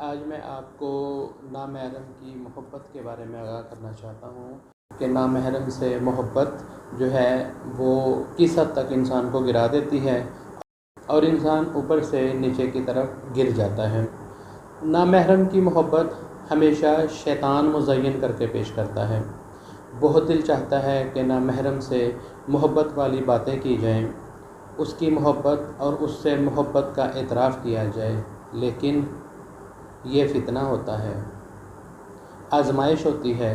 आज मैं आपको नामहरम की मोहब्बत के बारे में आगाह करना चाहता हूँ कि नामहरम से मोहब्बत जो है वो किस हद तक इंसान को गिरा देती है और इंसान ऊपर से नीचे की तरफ गिर जाता है। नामहरम की मोहब्बत हमेशा शैतान मुज़य्यन करके पेश करता है। बहुत दिल चाहता है कि नामहरम से मोहब्बत वाली बातें की जाएं, उसकी मोहब्बत और उससे मोहब्बत का एतराफ़ किया जाए, लेकिन ये फितना होता है, आजमाइश होती है।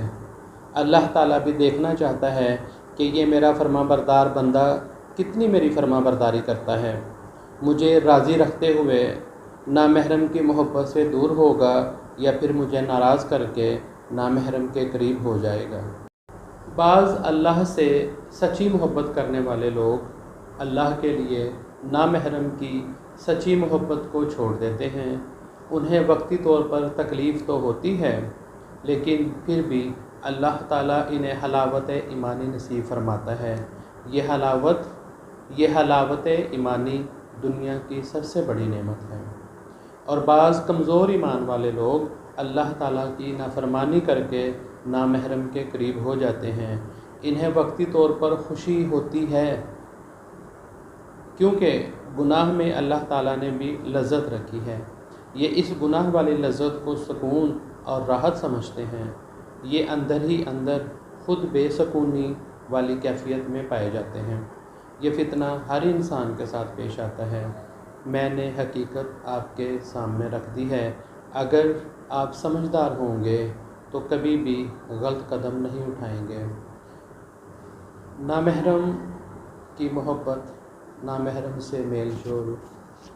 अल्लाह ताला भी देखना चाहता है कि ये मेरा फरमाबरदार बंदा कितनी मेरी फरमाबरदारी करता है। मुझे राज़ी रखते हुए नामहरम की मोहब्बत से दूर होगा या फिर मुझे नाराज़ करके नामहरम के करीब हो जाएगा। बाज़ अल्लाह से सच्ची मोहब्बत करने वाले लोग अल्लाह के लिए नामहरम की सच्ची मोहब्बत को छोड़ देते हैं। उन्हें वक्ती तौर पर तकलीफ़ तो होती है, लेकिन फिर भी अल्लाह ताला इन्हें हलावत ईमानी नसीब फरमाता है। ये हलावत ईमानी दुनिया की सबसे बड़ी नेमत है। और बाज़ कमज़ोर ईमान वाले लोग अल्लाह ताला की नाफरमानी करके नामहरम के करीब हो जाते हैं। इन्हें वक्ती तौर पर खुशी होती है, क्योंकि गुनाह में अल्लाह ताला ने भी लज़्ज़त रखी है। ये इस गुनाह वाली लज़्ज़त को सुकून और राहत समझते हैं। ये अंदर ही अंदर ख़ुद बेसकूनी वाली कैफियत में पाए जाते हैं। ये फ़ितना हर इंसान के साथ पेश आता है। मैंने हकीकत आपके सामने रख दी है। अगर आप समझदार होंगे तो कभी भी गलत कदम नहीं उठाएंगे। नामहरम की मोहब्बत, नामहरम से मेल जोल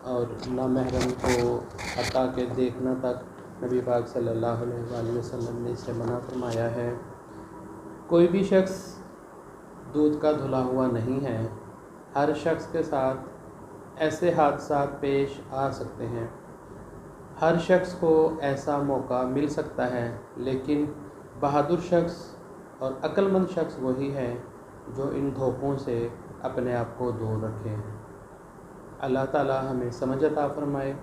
और नामहरम को हटा के देखना तक नबी पाक सल्लल्लाहु अलैहि वसल्लम ने इसे मना फरमाया है। कोई भी शख्स दूध का धुला हुआ नहीं है। हर शख्स के साथ ऐसे हादसात पेश आ सकते हैं। हर शख्स को ऐसा मौका मिल सकता है, लेकिन बहादुर शख्स और अक्लमंद शख्स वही है जो इन धोखों से अपने आप को दूर रखे। अल्लाह ताला हमें समझ अता फरमाए।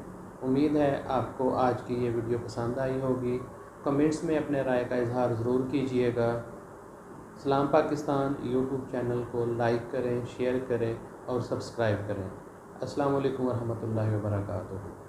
उम्मीद है आपको आज की ये वीडियो पसंद आई होगी। कमेंट्स में अपने राय का इजहार ज़रूर कीजिएगा। सलाम पाकिस्तान यूट्यूब चैनल को लाइक करें, शेयर करें और सब्सक्राइब करें। अस्सलाम वालेकुम रहमतुल्लाहि व बरकातुहू।